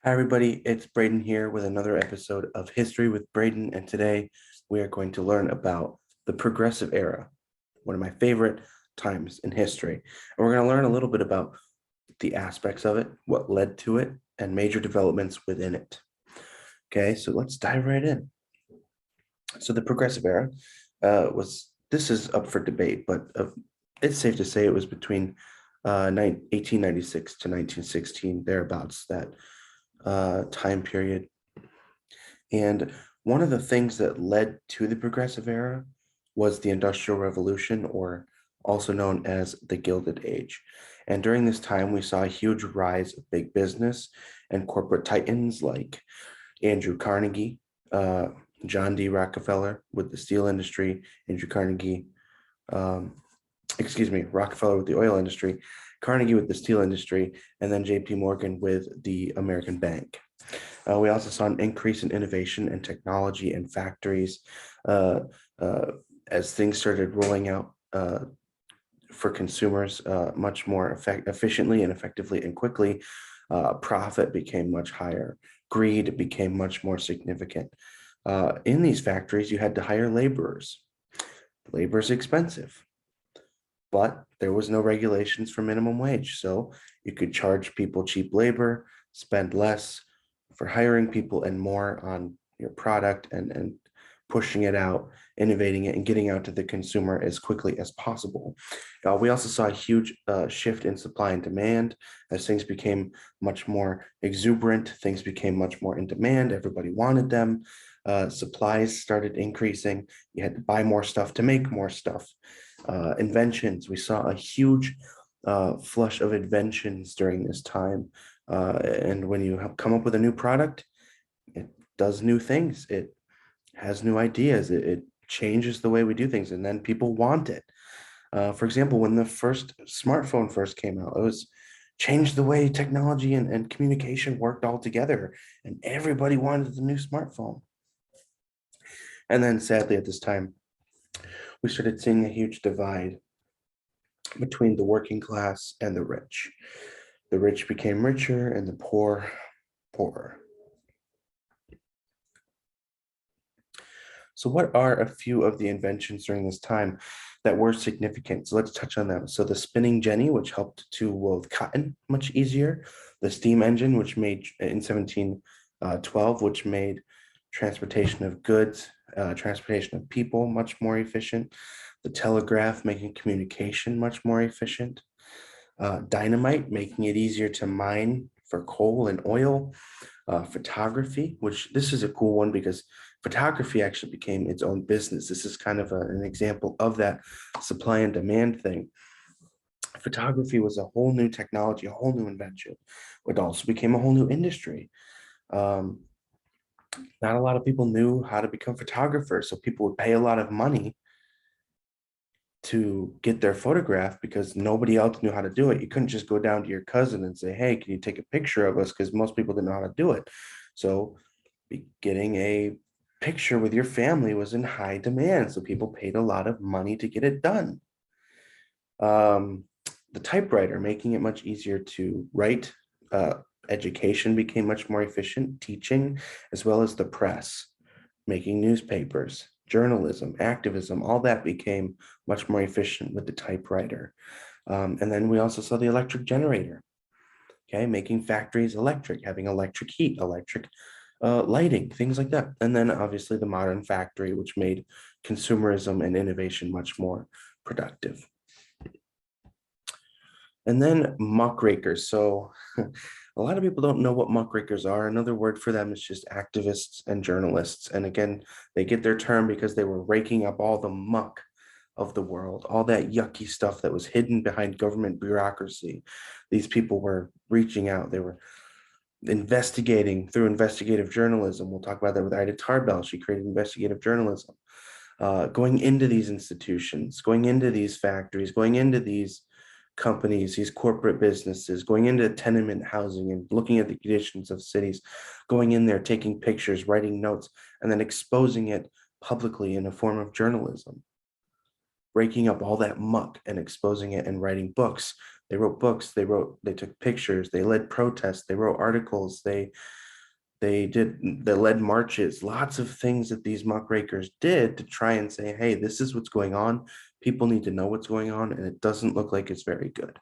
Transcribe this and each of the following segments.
Hi, everybody. It's Braden here with another episode of History with Braden. And today we are going to learn about the Progressive Era, one of my favorite times in history. And we're going to learn a little bit about the aspects of it, what led to it, and major developments within it. Okay, so let's dive right in. So the Progressive Era this is up for debate, but it's safe to say it was between 1896 to 1916, thereabouts, that time period. And one of the things that led to the Progressive Era was the Industrial Revolution, or also known as the Gilded Age. And during this time, we saw a huge rise of big business and corporate titans like Andrew Carnegie, uh, John D. Rockefeller with the steel industry, Andrew Carnegie, um, Rockefeller with the oil industry, Carnegie with the steel industry, and then J.P. Morgan with the American Bank. We also saw an increase in innovation and technology and factories uh, uh, as things started rolling out for consumers much more efficiently and effectively and quickly. Profit became much higher. Greed became much more significant. In these factories, you had to hire laborers. Labor is expensive, but there was no regulations for minimum wage. So you could charge people cheap labor, spend less for hiring people and more on your product and pushing it out, innovating it, and getting out to the consumer as quickly as possible. We also saw a huge shift in supply and demand as things became much more exuberant, things became much more in demand, everybody wanted them. Supplies started increasing. You had to buy more stuff to make more stuff. Inventions, we saw a huge flush of inventions during this time. And when you come up with a new product, it does new things. It has new ideas. It changes the way we do things, and then people want it. For example, when the first smartphone first came out, it was changed the way technology and communication worked all together, and everybody wanted the new smartphone. And then sadly, at this time, we started seeing a huge divide between the working class and the rich. The rich became richer and the poor poorer. So what are a few of the inventions during this time that were significant? So let's touch on them. So the spinning jenny, which helped to weave cotton much easier. The steam engine, which made in 1712, which made transportation of goods, transportation of people much more efficient. The telegraph, making communication much more efficient. Dynamite, making it easier to mine for coal and oil. Photography, which this is a cool one because photography actually became its own business. This is kind of an example of that supply and demand thing. Photography was a whole new technology, a whole new invention. It also became a whole new industry. Um, Not a lot of people knew how to become photographers, so people would pay a lot of money to get their photograph because nobody else knew how to do it. You couldn't just go down to your cousin and say, hey, can you take a picture of us? Because most people didn't know how to do it. So getting a picture with your family was in high demand. So people paid a lot of money to get it done. The typewriter, making it much easier to write. Education became much more efficient, teaching, as well as the press, making newspapers, journalism, activism, all that became much more efficient with the typewriter. And then we also saw the electric generator, okay, making factories electric, having electric heat, electric lighting, things like that. And then obviously the modern factory, which made consumerism and innovation much more productive. And then muckrakers. So a lot of people don't know what muckrakers are. Another word for them is just activists and journalists. And again, they get their term because they were raking up all the muck of the world, all that yucky stuff that was hidden behind government bureaucracy. These people were reaching out. They were investigating through investigative journalism. We'll talk about that with Ida Tarbell. She created investigative journalism. Going into these institutions, going into these factories, going into these companies, these corporate businesses, going into tenement housing and looking at the conditions of cities, going in there, taking pictures, writing notes, and then exposing it publicly in a form of journalism, breaking up all that muck and exposing it and writing books, They wrote books, they took pictures, they led protests, they wrote articles, they led marches, lots of things that these muckrakers did to try and say, hey, this is what's going on. People need to know what's going on, and it doesn't look like it's very good.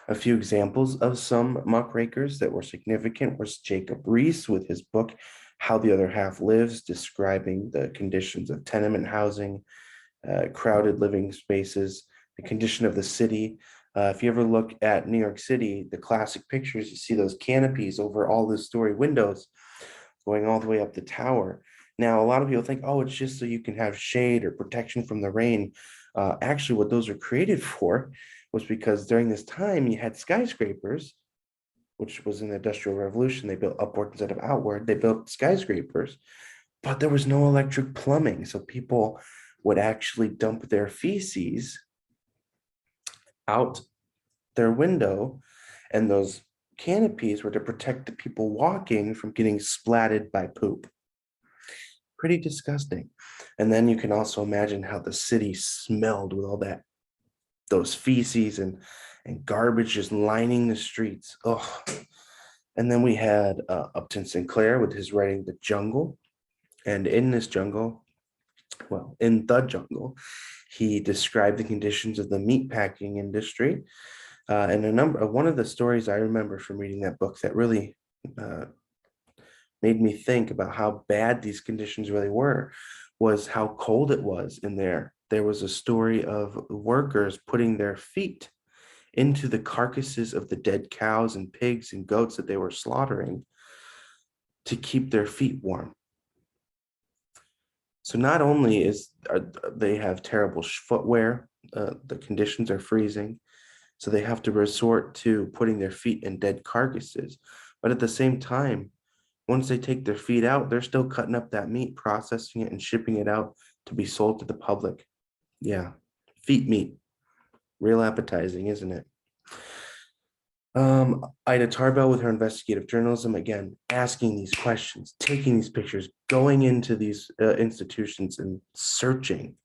A few examples of some muckrakers that were significant was Jacob Riis with his book, How the Other Half Lives, describing the conditions of tenement housing, crowded living spaces, the condition of the city. If you ever look at New York City, the classic pictures, you see those canopies over all the story windows going all the way up the tower. Now, a lot of people think, oh, it's just so you can have shade or protection from the rain. Actually, what those are created for was because during this time you had skyscrapers, which was in the Industrial Revolution. They built upward instead of outward. They built skyscrapers, but there was no electric plumbing. So people would actually dump their feces out their window, and those canopies were to protect the people walking from getting splatted by poop. Pretty disgusting. And then you can also imagine how the city smelled with all those feces and garbage just lining the streets. Oh. And then we had Upton Sinclair with his writing The Jungle. And in this jungle, well, in The Jungle, he described the conditions of the meatpacking industry. And one of the stories I remember from reading that book that really made me think about how bad these conditions really were was how cold it was in there. There was a story of workers putting their feet into the carcasses of the dead cows and pigs and goats that they were slaughtering to keep their feet warm. So not only they have terrible footwear, the conditions are freezing, so they have to resort to putting their feet in dead carcasses. But at the same time, once they take their feet out, they're still cutting up that meat, processing it, and shipping it out to be sold to the public. Yeah, feet meat. Real appetizing, isn't it? Ida Tarbell with her investigative journalism, again, asking these questions, taking these pictures, going into these institutions and searching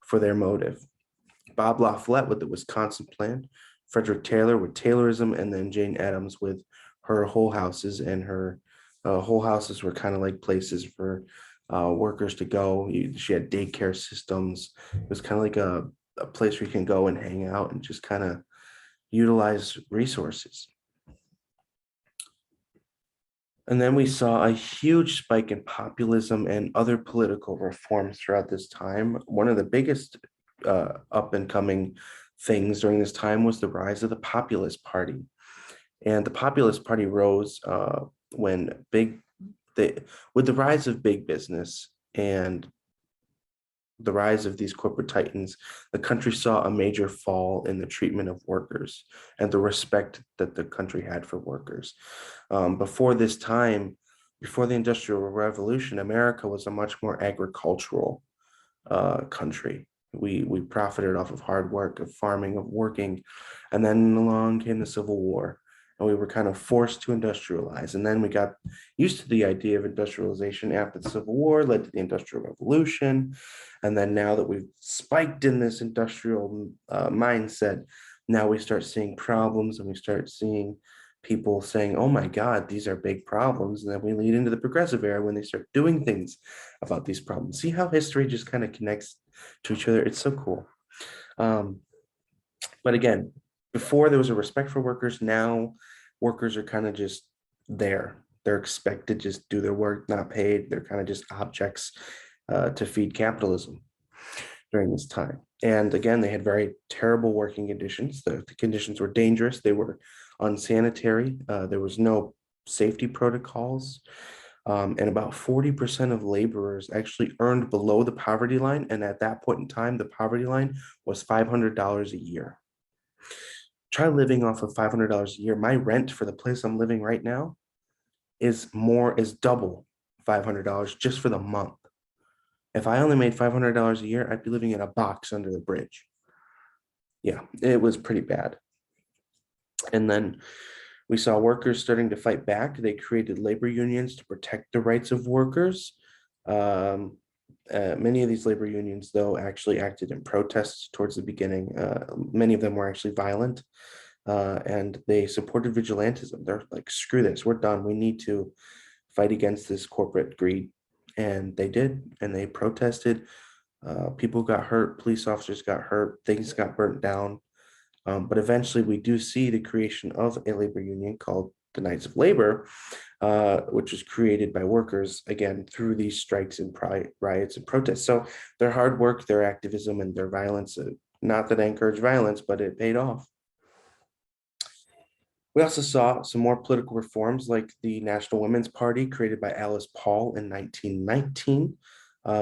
for their motive. Bob LaFollette with the Wisconsin Plan, Frederick Taylor with Taylorism, and then Jane Addams with her whole houses. And her whole houses were kind of like places for workers to go. She had daycare systems. It was kind of like a place where you can go and hang out and just kind of utilize resources. And then we saw a huge spike in populism and other political reforms throughout this time. One of the biggest up and coming things during this time was the rise of the Populist Party. And the Populist Party rose with the rise of big business and the rise of these corporate titans. The country saw a major fall in the treatment of workers and the respect that the country had for workers. Before this time, before the Industrial Revolution, America was a much more agricultural country. We profited off of hard work, of farming, of working, and then along came the Civil War, and we were kind of forced to industrialize. And then we got used to the idea of industrialization after the Civil War, led to the Industrial Revolution. And then now that we've spiked in this industrial mindset, now we start seeing problems and we start seeing people saying, oh my God, these are big problems. And then we lead into the progressive era when they start doing things about these problems. See how history just kind of connects to each other? It's so cool. But again, before there was a respect for workers, now workers are kind of just there. They're expected to just do their work, not paid. They're kind of just objects to feed capitalism during this time. And again, they had very terrible working conditions. The conditions were dangerous. They were unsanitary. There was no safety protocols. And about 40% of laborers actually earned below the poverty line. And at that point in time, the poverty line was $500 a year. Try living off of $500 a year. My rent for the place I'm living right now is double $500 just for the month. If I only made $500 a year, I'd be living in a box under the bridge. Yeah, it was pretty bad. And then we saw workers starting to fight back. They created labor unions to protect the rights of workers. And Many of these labor unions, though, actually acted in protest towards the beginning. Many of them were actually violent, and they supported vigilantism. They're like, screw this, we're done. We need to fight against this corporate greed. And they did, and they protested. People got hurt, police officers got hurt, things got burnt down. But eventually, we do see the creation of a labor union called the Knights of Labor, which was created by workers, again, through these strikes and riots and protests. So their hard work, their activism, and their violence, not that I encourage violence, but it paid off. We also saw some more political reforms like the National Women's Party created by Alice Paul in 1919.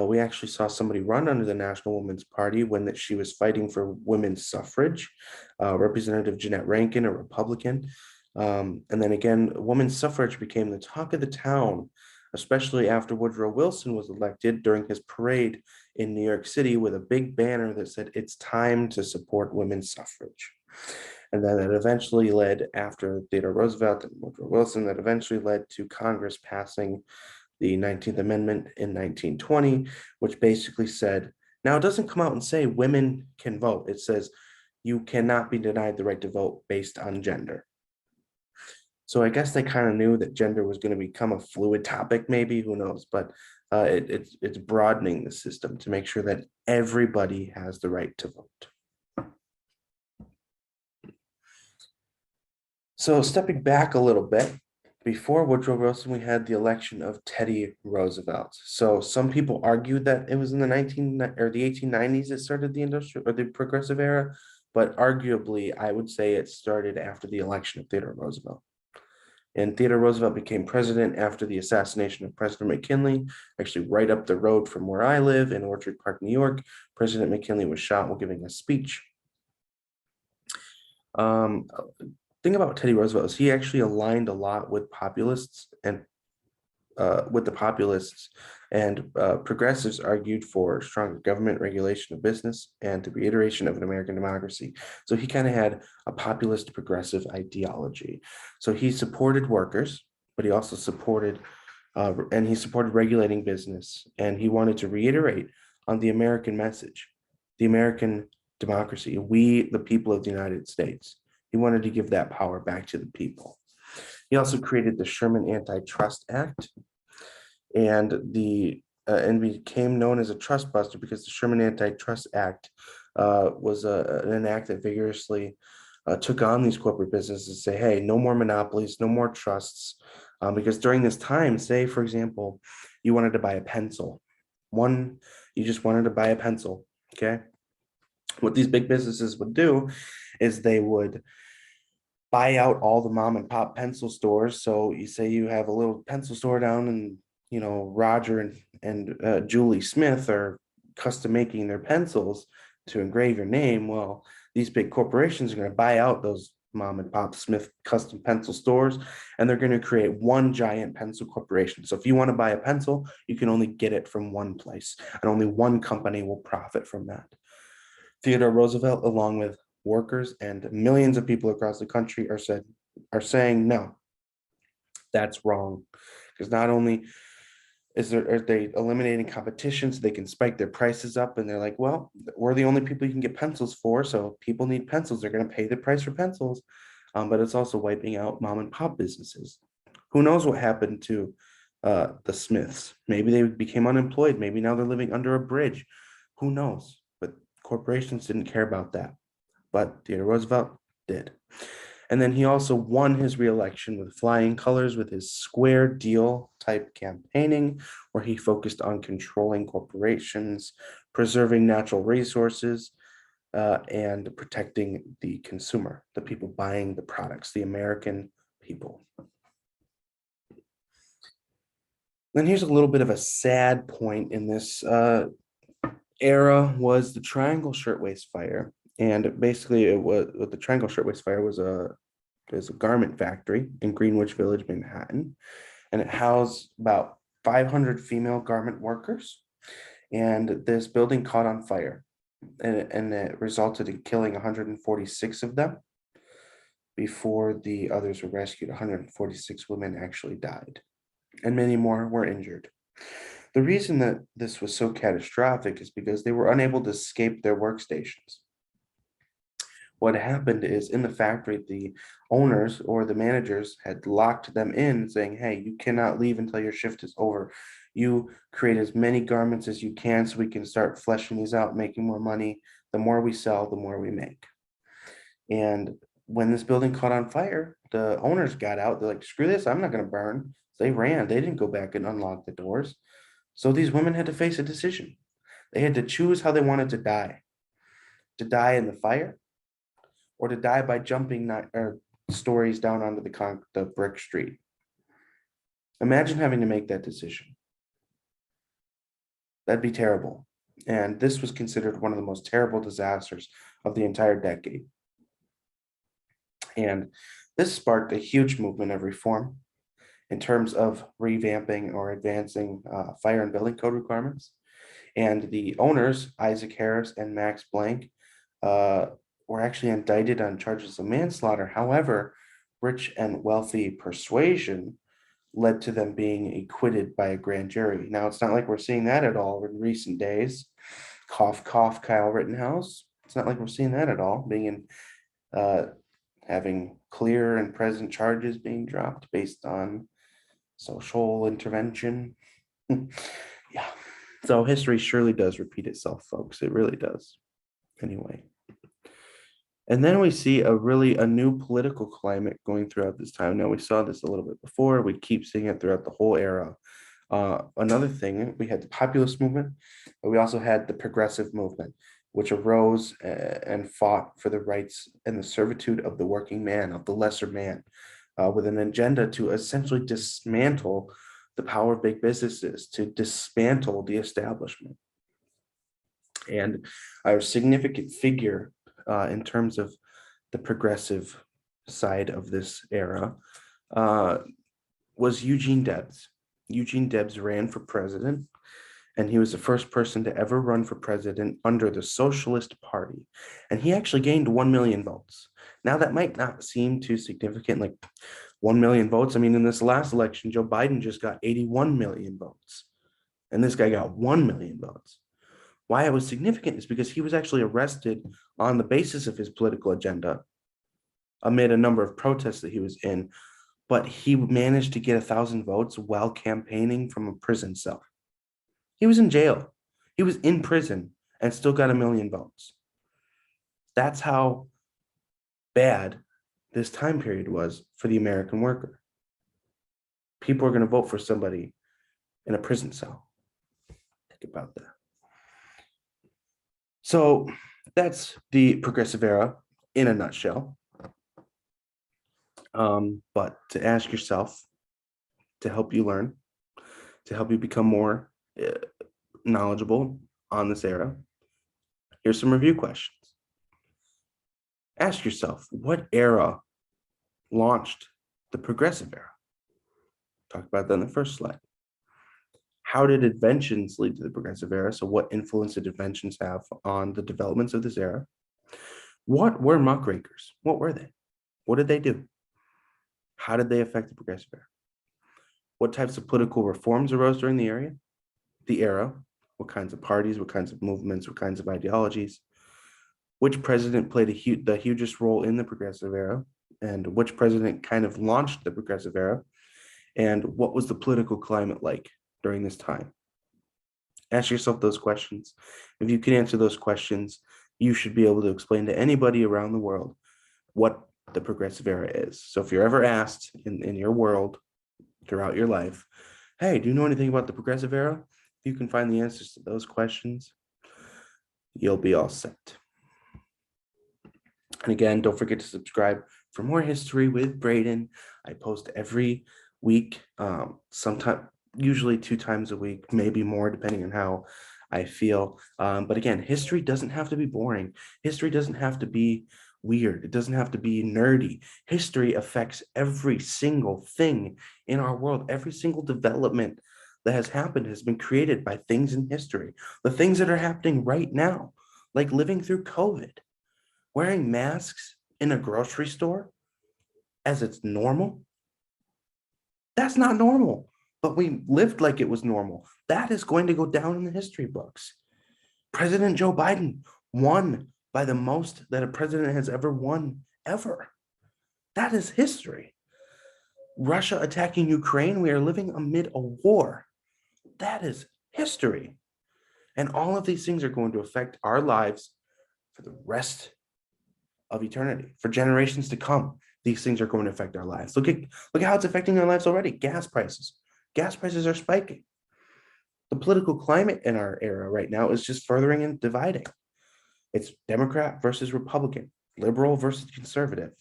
We actually saw somebody run under the National Women's Party when she was fighting for women's suffrage, Representative Jeanette Rankin, a Republican. And then again, women's suffrage became the talk of the town, especially after Woodrow Wilson was elected during his parade in New York City with a big banner that said, "It's time to support women's suffrage." And then it eventually led, after Theodore Roosevelt and Woodrow Wilson, that eventually led to Congress passing the 19th Amendment in 1920, which basically said, now it doesn't come out and say women can vote. It says you cannot be denied the right to vote based on gender. So I guess they kind of knew that gender was going to become a fluid topic, maybe, who knows, but it's broadening the system to make sure that everybody has the right to vote. So stepping back a little bit, before Woodrow Wilson, we had the election of Teddy Roosevelt. So some people argued that it was in the 1890s that started the industrial or the progressive era, but arguably, I would say it started after the election of Theodore Roosevelt. And Theodore Roosevelt became president after the assassination of President McKinley. Actually, right up the road from where I live in Orchard Park, New York, President McKinley was shot while giving a speech. Thing about Teddy Roosevelt is he actually aligned a lot with populists and progressives argued for stronger government regulation of business and the reiteration of an American democracy. So he kind of had a populist progressive ideology. So he supported workers, but he also supported regulating business, and he wanted to reiterate on the American message, the American democracy, we, the people of the United States. He wanted to give that power back to the people. He also created the Sherman Antitrust Act, and became known as a trust buster because the Sherman Antitrust Act was an act that vigorously took on these corporate businesses to say, hey, no more monopolies, no more trusts. Because during this time, say, for example, you wanted to buy a pencil. You just wanted to buy a pencil, okay? What these big businesses would do is they would buy out all the mom and pop pencil stores. So you say you have a little pencil store down in, Roger and Julie Smith are custom making their pencils to engrave your name. Well, these big corporations are going to buy out those mom and pop Smith custom pencil stores, and they're going to create one giant pencil corporation. So if you want to buy a pencil, you can only get it from one place, and only one company will profit from that. Theodore Roosevelt, along with workers and millions of people across the country, are saying no, that's wrong, because not only are they eliminating competition so they can spike their prices up, and they're like, well, we're the only people you can get pencils for, so people need pencils, they're going to pay the price for pencils, but it's also wiping out mom and pop businesses. Who knows what happened to the Smiths? Maybe they became unemployed, maybe now they're living under a bridge, who knows? But corporations didn't care about that, but Theodore Roosevelt did. And then he also won his reelection with flying colors with his square deal type campaigning, where he focused on controlling corporations, preserving natural resources, and protecting the consumer, the people buying the products, the American people. Then here's a little bit of a sad point in this era was the Triangle Shirtwaist Fire. And basically, the Triangle Shirtwaist Fire was a garment factory in Greenwich Village, Manhattan, and it housed about 500 female garment workers. And this building caught on fire, and it resulted in killing 146 of them. Before the others were rescued, 146 women actually died, and many more were injured. The reason that this was so catastrophic is because they were unable to escape their workstations. What happened is in the factory, the owners or the managers had locked them in, saying, hey, you cannot leave until your shift is over. You create as many garments as you can so we can start fleshing these out, making more money. The more we sell, the more we make. And when this building caught on fire, the owners got out. They're like, screw this, I'm not going to burn. They ran. They didn't go back and unlock the doors. So these women had to face a decision. They had to choose how they wanted to die in the fire or to die by jumping stories down onto the brick street. Imagine having to make that decision. That'd be terrible. And this was considered one of the most terrible disasters of the entire decade. And this sparked a huge movement of reform in terms of revamping or advancing fire and building code requirements. And the owners, Isaac Harris and Max Blank, were actually indicted on charges of manslaughter. However, rich and wealthy persuasion led to them being acquitted by a grand jury. Now, it's not like we're seeing that at all in recent days. Cough, cough, Kyle Rittenhouse. It's not like we're seeing that at all, being in having clear and present charges being dropped based on social intervention. Yeah. So history surely does repeat itself, folks. It really does. Anyway. And then we see a new political climate going throughout this time. Now, we saw this a little bit before. We keep seeing it throughout the whole era. Another thing, we had the populist movement, but we also had the progressive movement, which arose and fought for the rights and the servitude of the working man, of the lesser man, with an agenda to essentially dismantle the power of big businesses, to dismantle the establishment. And a significant figure in terms of the progressive side of this era was Eugene Debs. Eugene Debs ran for president, and he was the first person to ever run for president under the Socialist Party. And he actually gained 1 million votes. Now, that might not seem too significant, like 1 million votes. I mean, in this last election, Joe Biden just got 81 million votes, and this guy got 1 million votes. Why it was significant is because he was actually arrested on the basis of his political agenda amid a number of protests that he was in, but he managed to get 1,000 votes while campaigning from a prison cell. He was in jail. He was in prison and still got 1 million votes. That's how bad this time period was for the American worker. People are going to vote for somebody in a prison cell. Think about that. So that's the progressive era in a nutshell. But to ask yourself, to help you learn, to help you become more knowledgeable on this era, here's some review questions. Ask yourself, what era launched the progressive era? Talk about that in the first slide. How did inventions lead to the progressive era? So what influence did inventions have on the developments of this era? What were muckrakers? What were they? What did they do? How did they affect the progressive era? What types of political reforms arose during the era? What kinds of parties, what kinds of movements, what kinds of ideologies? Which president played the hugest role in the progressive era? And which president kind of launched the progressive era? And what was the political climate like during this time? Ask yourself those questions. If you can answer those questions, you should be able to explain to anybody around the world what the progressive era is. So if you're ever asked in your world throughout your life, hey, do you know anything about the progressive era? If you can find the answers to those questions, you'll be all set. And again, don't forget to subscribe for more history with Braiden. I post every week, usually 2 times a week, maybe more, depending on how I feel. But again, history doesn't have to be boring. History doesn't have to be weird. It doesn't have to be nerdy. History affects every single thing in our world. Every single development that has happened has been created by things in history. The things that are happening right now, like living through COVID, wearing masks in a grocery store as it's normal. That's not normal. but we lived like it was normal. That is going to go down in the history books. President Joe Biden won by the most that a president has ever won, ever. That is history. Russia attacking Ukraine, we are living amid a war. That is history. And all of these things are going to affect our lives for the rest of eternity, for generations to come. These things are going to affect our lives. Look at how it's affecting our lives already. Gas prices. Gas prices are spiking. The political climate in our era right now is just furthering and dividing. It's Democrat versus Republican, liberal versus conservative.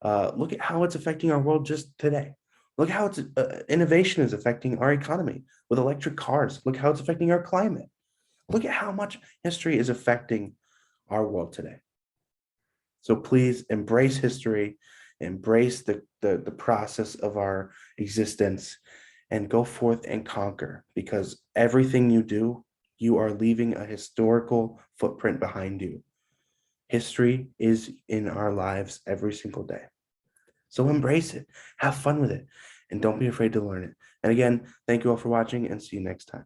Look at how it's affecting our world just today. Look how it's innovation is affecting our economy with electric cars. Look how it's affecting our climate. Look at how much history is affecting our world today. So please embrace history, embrace the process of our existence, and go forth and conquer, because everything you do, you are leaving a historical footprint behind you. History is in our lives every single day. So embrace it, have fun with it, and don't be afraid to learn it. And again, thank you all for watching, and see you next time.